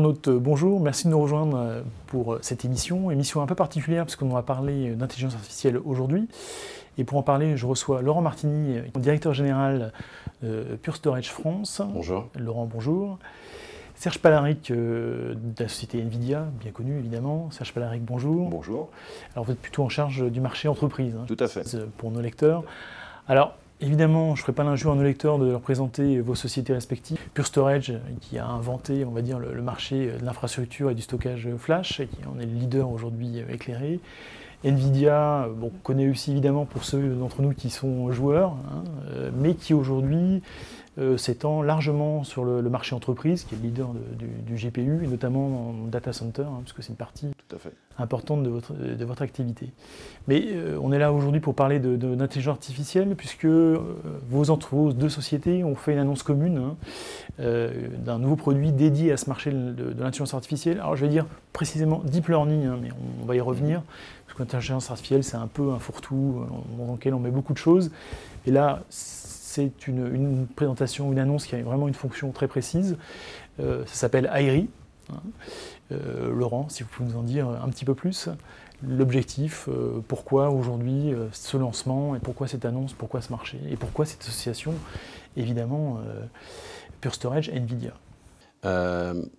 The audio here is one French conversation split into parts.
internautes, bonjour, merci de nous rejoindre pour cette émission un peu particulière puisqu'on va parler d'intelligence artificielle aujourd'hui. Et pour en parler, je reçois Laurent Martini, directeur général de Pure Storage France. Bonjour. Laurent, bonjour. Serge Palaric de la société Nvidia, bien connu évidemment. Serge Palaric, bonjour. Bonjour. Alors vous êtes plutôt en charge du marché entreprise. Tout à fait. Pour nos lecteurs. Alors, évidemment, je ne ferai pas l'injure à nos lecteurs de leur présenter vos sociétés respectives. Pure Storage, qui a inventé, on va dire, le marché de l'infrastructure et du stockage flash, et qui en est le leader aujourd'hui éclairé. Nvidia, bon, connaît aussi évidemment pour ceux d'entre nous qui sont joueurs, mais qui aujourd'hui s'étend largement sur le marché entreprise, qui est le leader du GPU, et notamment en data center, puisque c'est une partie Tout à fait importante de votre activité. Mais on est là aujourd'hui pour parler d'intelligence artificielle, puisque vos deux sociétés ont fait une annonce commune d'un nouveau produit dédié à ce marché de l'intelligence artificielle. Alors je vais dire précisément deep learning, mais on va y revenir, parce que l'intelligence artificielle c'est un peu un fourre-tout dans lequel on met beaucoup de choses. Et là, c'est une présentation, une annonce qui a vraiment une fonction très précise. Ça s'appelle AIRI. Laurent, si vous pouvez nous en dire un petit peu plus, l'objectif, pourquoi aujourd'hui ce lancement, et pourquoi cette annonce, pourquoi ce marché, et pourquoi cette association, évidemment, Pure Storage Nvidia.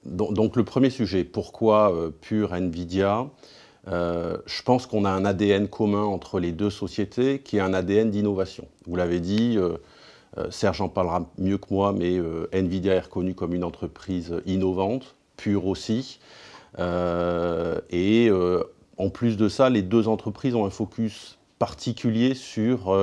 Donc le premier sujet, pourquoi Pure Nvidia? Je pense qu'on a un ADN commun entre les deux sociétés, qui est un ADN d'innovation. Vous l'avez dit, Serge en parlera mieux que moi, mais Nvidia est reconnue comme une entreprise innovante, Pure aussi. En plus de ça, les deux entreprises ont un focus particulier sur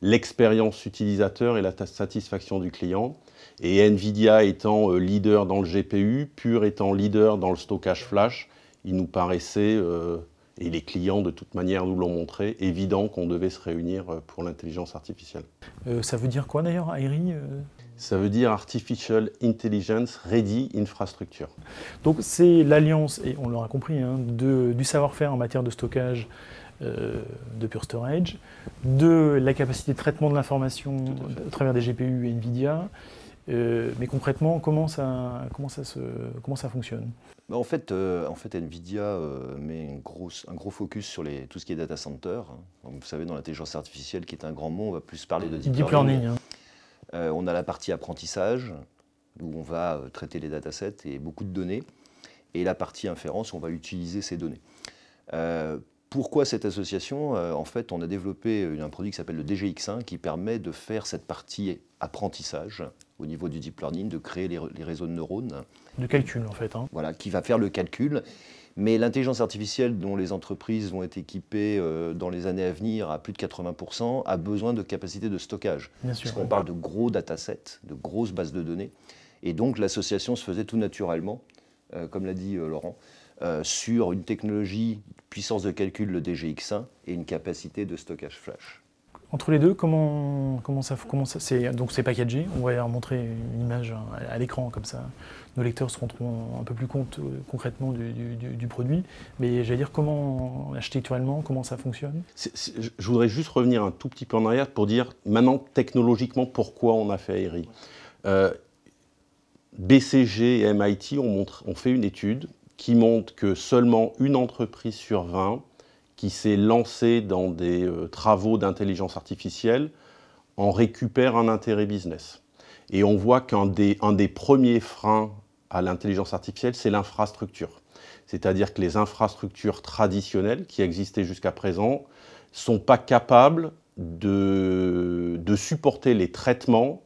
l'expérience utilisateur et la satisfaction du client. Et Nvidia étant leader dans le GPU, Pure étant leader dans le stockage flash, il nous paraissait, et les clients de toute manière nous l'ont montré, évident qu'on devait se réunir pour l'intelligence artificielle. Ça veut dire quoi d'ailleurs, AIRI? Ça veut dire Artificial Intelligence Ready Infrastructure. Donc c'est l'alliance, et on l'aura compris, du savoir-faire en matière de stockage de Pure Storage, de la capacité de traitement de l'information à travers des GPU et Nvidia. Mais concrètement, comment ça fonctionne? En fait, Nvidia met un gros focus sur tout ce qui est data center. Donc, vous savez, dans l'intelligence artificielle, qui est un grand mot, on va plus parler de deep learning. On a la partie apprentissage, où on va traiter les datasets et beaucoup de données, et la partie inférence, où on va utiliser ces données. Pourquoi cette association? En fait, on a développé un produit qui s'appelle le DGX1, qui permet de faire cette partie apprentissage au niveau du deep learning, de créer les réseaux de neurones. De calcul, en fait. Voilà, qui va faire le calcul. Mais l'intelligence artificielle dont les entreprises vont être équipées dans les années à venir à plus de 80% a besoin de capacités de stockage. Bien sûr. Parce qu'on parle de gros datasets, de grosses bases de données. Et donc l'association se faisait tout naturellement, comme l'a dit Laurent, sur une technologie puissance de calcul, le DGX1, et une capacité de stockage flash. Entre les deux, comment ça donc c'est packagé, on va leur montrer une image à l'écran comme ça. Nos lecteurs se rendront un peu plus compte concrètement du produit. Mais j'allais dire, comment architecturalement, comment ça fonctionne? Je voudrais juste revenir un tout petit peu en arrière pour dire maintenant technologiquement pourquoi on a fait AIRI. BCG et MIT ont fait une étude qui montre que seulement une entreprise sur 20 qui s'est lancée dans des travaux d'intelligence artificielle en récupère un intérêt business. Et on voit qu'un des premiers freins à l'intelligence artificielle, c'est l'infrastructure. C'est-à-dire que les infrastructures traditionnelles qui existaient jusqu'à présent ne sont pas capables de supporter les traitements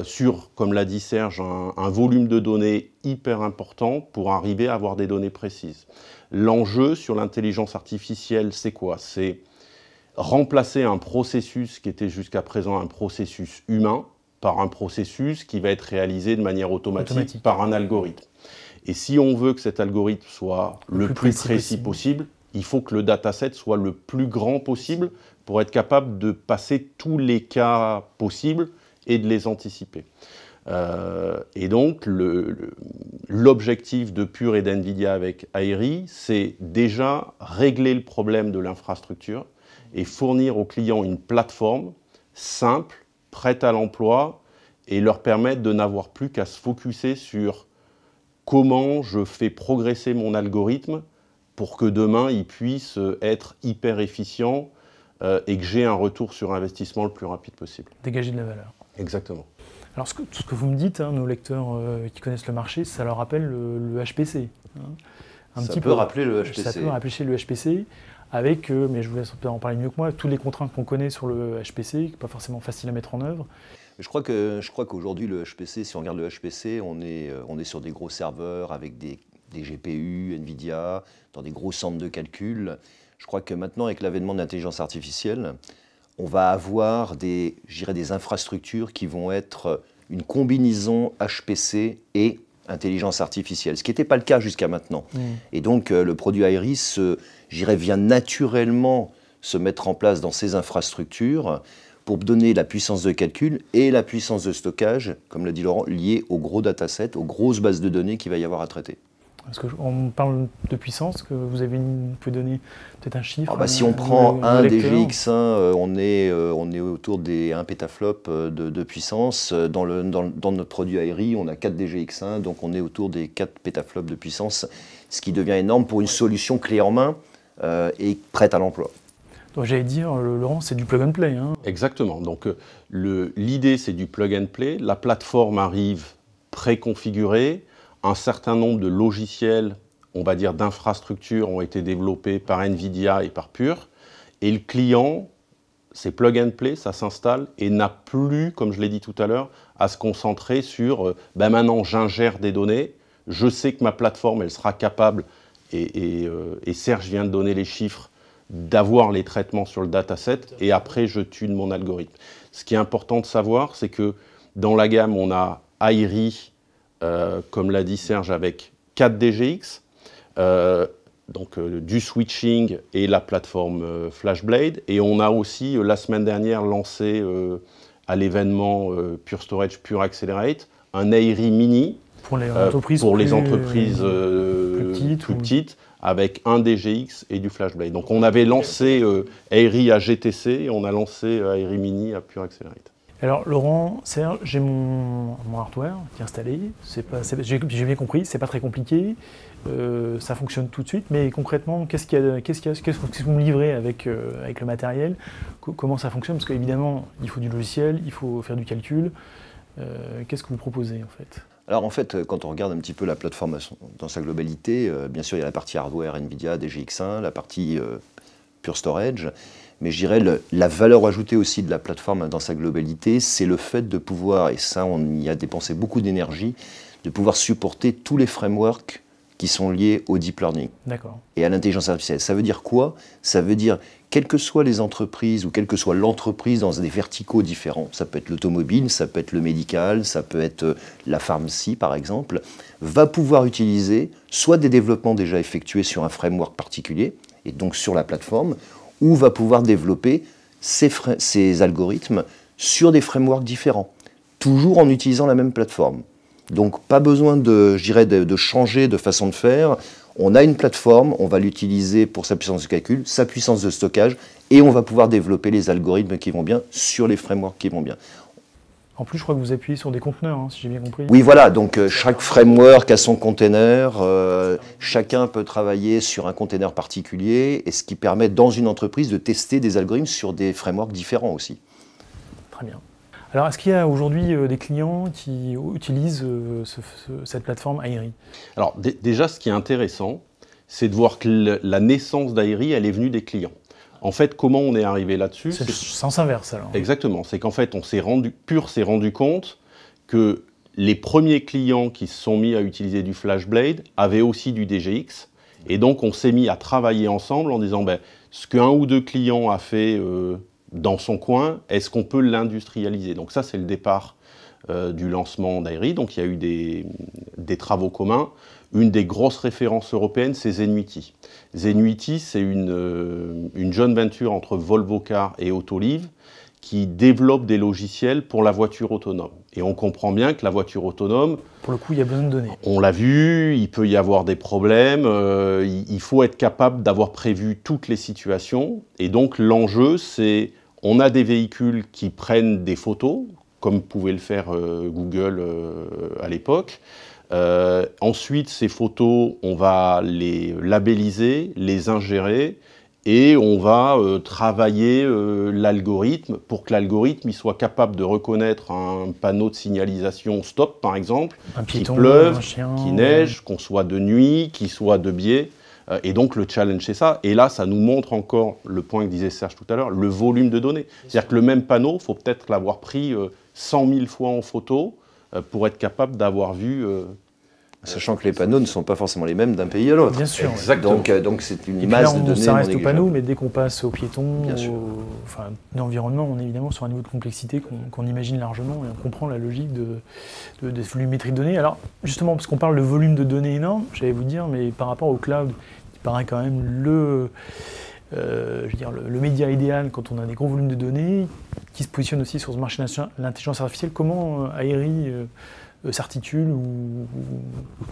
sur, comme l'a dit Serge, un volume de données hyper important pour arriver à avoir des données précises. L'enjeu sur l'intelligence artificielle, c'est quoi? C'est remplacer un processus qui était jusqu'à présent un processus humain par un processus qui va être réalisé de manière automatique. Par un algorithme. Et si on veut que cet algorithme soit le plus précis possible, il faut que le dataset soit le plus grand possible pour être capable de passer tous les cas possibles et de les anticiper. Et donc, l'objectif de Pure et d'Nvidia avec AIRI, c'est déjà régler le problème de l'infrastructure et fournir aux clients une plateforme simple, prête à l'emploi, et leur permettre de n'avoir plus qu'à se focusser sur comment je fais progresser mon algorithme pour que demain, il puisse être hyper efficient et que j'ai un retour sur investissement le plus rapide possible. Dégager de la valeur. Exactement. Alors, tout ce que vous me dites, hein, nos lecteurs qui connaissent le marché, ça leur rappelle le HPC. Hein. Ça peut rappeler le HPC. Ça peut rappeler le HPC, avec, mais je vous laisse en parler mieux que moi, toutes les contraintes qu'on connaît sur le HPC, qui n'est pas forcément facile à mettre en œuvre. Je crois qu'aujourd'hui, le HPC, si on regarde le HPC, on est sur des gros serveurs avec des GPU, NVIDIA, dans des gros centres de calcul. Je crois que maintenant, avec l'avènement de l'intelligence artificielle, on va avoir des infrastructures qui vont être une combinaison HPC et intelligence artificielle, ce qui n'était pas le cas jusqu'à maintenant. Et donc, le produit Iris, vient naturellement se mettre en place dans ces infrastructures pour donner la puissance de calcul et la puissance de stockage, comme l'a dit Laurent, liées aux gros datasets, aux grosses bases de données qu'il va y avoir à traiter. Parce qu'on parle de puissance, que vous pouvez donner peut-être un chiffre. Si on prend un DGX1, on est autour des 1 pétaflop de puissance. Dans notre produit Airy, on a 4 DGX1, donc on est autour des 4 pétaflops de puissance, ce qui devient énorme pour une solution clé en main et prête à l'emploi. J'allais dire, Laurent, c'est du plug and play. Hein. Exactement. Donc l'idée, c'est du plug and play. La plateforme arrive préconfigurée. Un certain nombre de logiciels, on va dire d'infrastructures, ont été développés par NVIDIA et par Pure. Et le client, c'est plug and play, ça s'installe et n'a plus, comme je l'ai dit tout à l'heure, à se concentrer sur maintenant j'ingère des données, je sais que ma plateforme, elle sera capable, et Serge vient de donner les chiffres, d'avoir les traitements sur le dataset et après je tune mon algorithme. Ce qui est important de savoir, c'est que dans la gamme, on a Airy, comme l'a dit Serge, avec 4 DGX, donc du switching et la plateforme FlashBlade. Et on a aussi, la semaine dernière, lancé à l'événement Pure Storage, Pure Accelerate, un Airy Mini pour les entreprises, plus petites, avec un DGX et du FlashBlade. Donc on avait lancé Airy à GTC et on a lancé Airy Mini à Pure Accelerate. Alors Laurent, Serge, j'ai mon hardware qui est installé, j'ai bien compris, c'est pas très compliqué, ça fonctionne tout de suite, mais concrètement, qu'est-ce que vous me livrez avec le matériel, comment ça fonctionne? Parce qu'évidemment, il faut du logiciel, il faut faire du calcul, qu'est-ce que vous proposez en fait? Alors en fait, quand on regarde un petit peu la plateforme dans sa globalité, bien sûr il y a la partie hardware NVIDIA, DGX1, la partie Pure Storage, mais je dirais la valeur ajoutée aussi de la plateforme dans sa globalité, c'est le fait de pouvoir, et ça on y a dépensé beaucoup d'énergie, de pouvoir supporter tous les frameworks qui sont liés au deep learning et à l'intelligence artificielle. Ça veut dire quoi? Ça veut dire, quelles que soient les entreprises ou quelle que soit l'entreprise dans des verticaux différents, ça peut être l'automobile, ça peut être le médical, ça peut être la pharmacie par exemple, va pouvoir utiliser soit des développements déjà effectués sur un framework particulier, et donc sur la plateforme, ou va pouvoir développer ces algorithmes sur des frameworks différents, toujours en utilisant la même plateforme. Donc pas besoin de changer de façon de faire. On a une plateforme, on va l'utiliser pour sa puissance de calcul, sa puissance de stockage, et on va pouvoir développer les algorithmes qui vont bien sur les frameworks qui vont bien. En plus, je crois que vous appuyez sur des conteneurs, hein, si j'ai bien compris. Oui, voilà, donc chaque framework a son container, chacun peut travailler sur un container particulier, et ce qui permet dans une entreprise de tester des algorithmes sur des frameworks différents aussi. Très bien. Alors, est-ce qu'il y a aujourd'hui des clients qui utilisent cette plateforme Airy? Alors, déjà, ce qui est intéressant, c'est de voir que la naissance d'Airy, elle est venue des clients. En fait, comment on est arrivé là-dessus? C'est le sens inverse, alors. Exactement. C'est qu'en fait, Pure s'est rendu compte que les premiers clients qui se sont mis à utiliser du FlashBlade avaient aussi du DGX. Et donc, on s'est mis à travailler ensemble en disant, ce qu'un ou deux clients a fait dans son coin, est-ce qu'on peut l'industrialiser? Donc ça, c'est le départ du lancement d'Airy. Donc il y a eu des travaux communs. Une des grosses références européennes, c'est Zenuity. Zenuity, c'est une joint venture entre Volvo Cars et Autoliv qui développe des logiciels pour la voiture autonome. Et on comprend bien que la voiture autonome... Pour le coup, il y a besoin de données. On l'a vu, il peut y avoir des problèmes, il faut être capable d'avoir prévu toutes les situations. Et donc l'enjeu, c'est, on a des véhicules qui prennent des photos, comme pouvait le faire Google à l'époque, Ensuite, ces photos, on va les labelliser, les ingérer, et on va travailler l'algorithme pour que l'algorithme soit capable de reconnaître un panneau de signalisation stop, par exemple, qu'il pleuve, qu'il neige, qu'on soit de nuit, qu'il soit de biais. Et donc le challenge, c'est ça. Et là, ça nous montre encore le point que disait Serge tout à l'heure, le volume de données. C'est-à-dire que le même panneau, il faut peut-être l'avoir pris 100 000 fois en photo pour être capable d'avoir vu... Sachant que les panneaux ne sont pas forcément les mêmes d'un pays à l'autre. Bien sûr. Exactement. Donc c'est une masse de données. Ça reste au panneau, mais dès qu'on passe aux piétons, enfin, l'environnement, on est évidemment sur un niveau de complexité qu'on imagine largement et on comprend la logique de volumétrie de données. Alors justement, parce qu'on parle de volume de données énorme, j'allais vous dire, mais par rapport au cloud, qui paraît quand même le média idéal quand on a des gros volumes de données, qui se positionne aussi sur ce marché de l'intelligence artificielle, comment Aery s'articule ou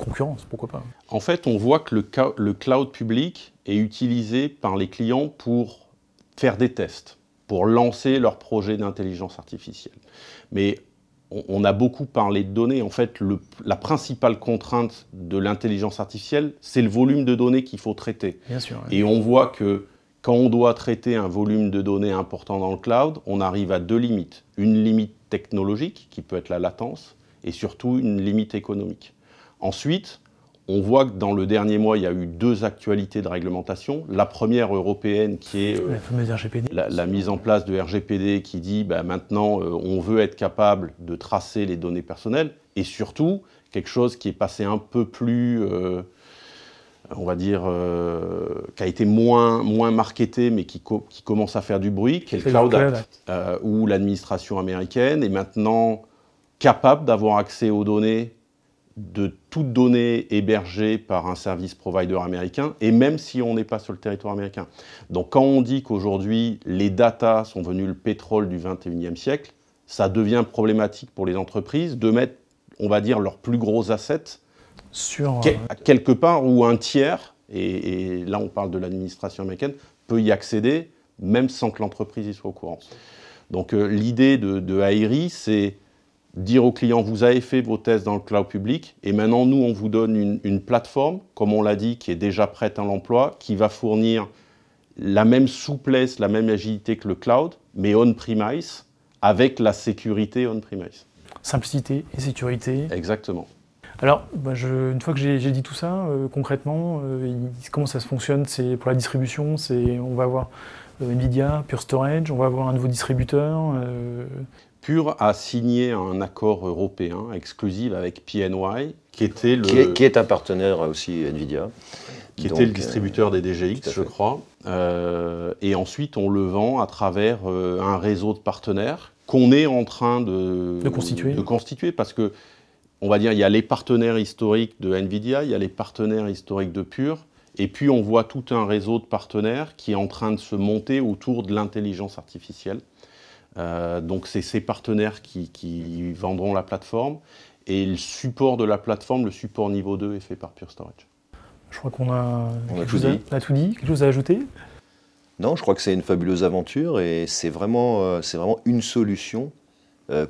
concurrence, pourquoi pas? En fait, on voit que le cloud public est utilisé par les clients pour faire des tests, pour lancer leurs projets d'intelligence artificielle. Mais on a beaucoup parlé de données. En fait, la principale contrainte de l'intelligence artificielle, c'est le volume de données qu'il faut traiter. Bien sûr, oui. Et on voit que quand on doit traiter un volume de données important dans le cloud, on arrive à deux limites. Une limite technologique, qui peut être la latence, et surtout une limite économique. Ensuite, on voit que dans le dernier mois, il y a eu 2 actualités de réglementation. La première européenne qui est la fameuse RGPD. La mise en place de RGPD qui dit maintenant on veut être capable de tracer les données personnelles et surtout quelque chose qui est passé un peu plus, on va dire, qui a été moins marketé mais qui commence à faire du bruit, qui est le Cloud Act, où l'administration américaine est maintenant capable d'avoir accès aux données de toutes données hébergées par un service provider américain, et même si on n'est pas sur le territoire américain. Donc quand on dit qu'aujourd'hui, les datas sont devenus le pétrole du 21e siècle, ça devient problématique pour les entreprises de mettre, on va dire, leurs plus gros assets sur quelque part où un tiers, et là on parle de l'administration américaine, peut y accéder, même sans que l'entreprise y soit au courant. Donc l'idée de Aery, c'est dire aux clients, vous avez fait vos tests dans le cloud public, et maintenant, nous, on vous donne une plateforme, comme on l'a dit, qui est déjà prête à l'emploi, qui va fournir la même souplesse, la même agilité que le cloud, mais on-premise, avec la sécurité on-premise. Simplicité et sécurité. Exactement. Alors, une fois que j'ai dit tout ça, concrètement, comment ça se fonctionne? C'est pour la distribution, on va avoir NVIDIA, Pure Storage, on va avoir un nouveau distributeur. Pure a signé un accord européen exclusif avec PNY, qui était qui est un partenaire aussi NVIDIA. Qui était le distributeur des DGX, je crois. Et ensuite, on le vend à travers un réseau de partenaires qu'on est en train de constituer. Parce que, on va dire, il y a les partenaires historiques de NVIDIA, il y a les partenaires historiques de Pure, et puis on voit tout un réseau de partenaires qui est en train de se monter autour de l'intelligence artificielle. Donc c'est ces partenaires qui vendront la plateforme, et le support de la plateforme, le support niveau 2 est fait par Pure Storage. Je crois qu'on a tout dit. Quelque chose à ajouter? Non, je crois que c'est une fabuleuse aventure et c'est vraiment une solution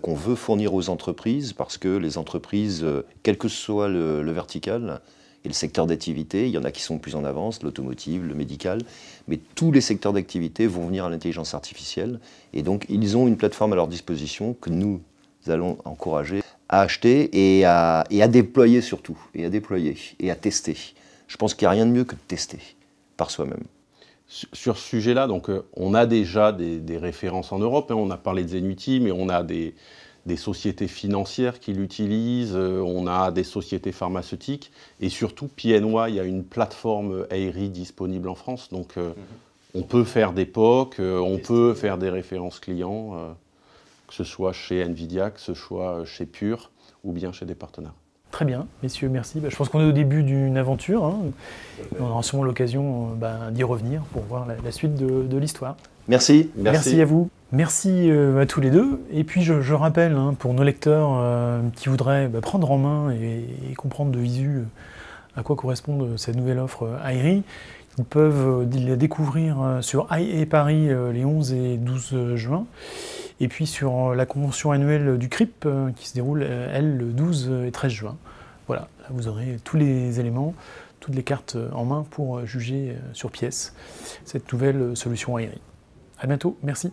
qu'on veut fournir aux entreprises, parce que les entreprises, quel que soit le vertical et le secteur d'activité, il y en a qui sont plus en avance, l'automotive, le médical, mais tous les secteurs d'activité vont venir à l'intelligence artificielle, et donc ils ont une plateforme à leur disposition que nous allons encourager à acheter et à déployer surtout, et à tester. Je pense qu'il n'y a rien de mieux que de tester par soi-même. Sur ce sujet-là, donc, on a déjà des références en Europe, hein, on a parlé de Zenuity, mais on a des sociétés financières qui l'utilisent, on a des sociétés pharmaceutiques, et surtout PNY, il y a une plateforme Aery disponible en France, donc on peut faire des POC, on peut faire des références clients, que ce soit chez NVIDIA, que ce soit chez Pure, ou bien chez des partenaires. Très bien, messieurs, merci. Je pense qu'on est au début d'une aventure. Hein. On aura sûrement l'occasion d'y revenir pour voir la suite de l'histoire. Merci. Merci à vous. Merci à tous les deux. Et puis je rappelle, hein, pour nos lecteurs qui voudraient prendre en main et comprendre de visu à quoi correspond cette nouvelle offre Aery, ils peuvent la découvrir sur IA Paris les 11 et 12 juin. Et puis sur la convention annuelle du CRIP qui se déroule, elle, le 12 et 13 juin. Voilà, là, vous aurez tous les éléments, toutes les cartes en main pour juger sur pièce cette nouvelle solution AI. À bientôt, merci.